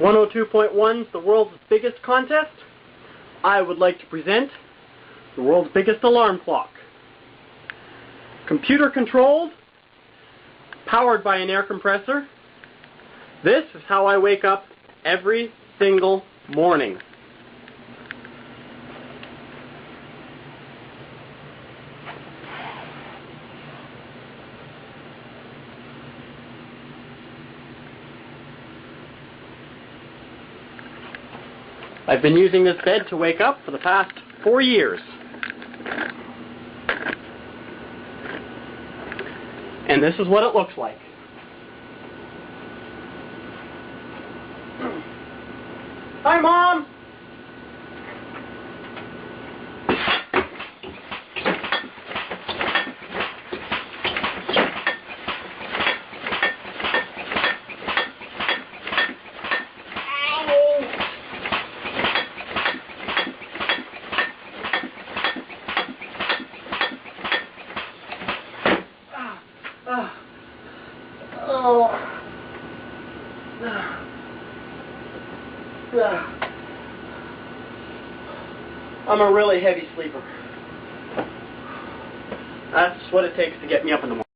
102.1's the world's biggest contest. I would like to present the world's biggest alarm clock. Computer controlled, powered by an air compressor. This is how I wake up every single morning. I've been using this bed to wake up for the past 4 years. And this is what it looks like. Hi, Mom! I'm a really heavy sleeper. That's what it takes to get me up in the morning.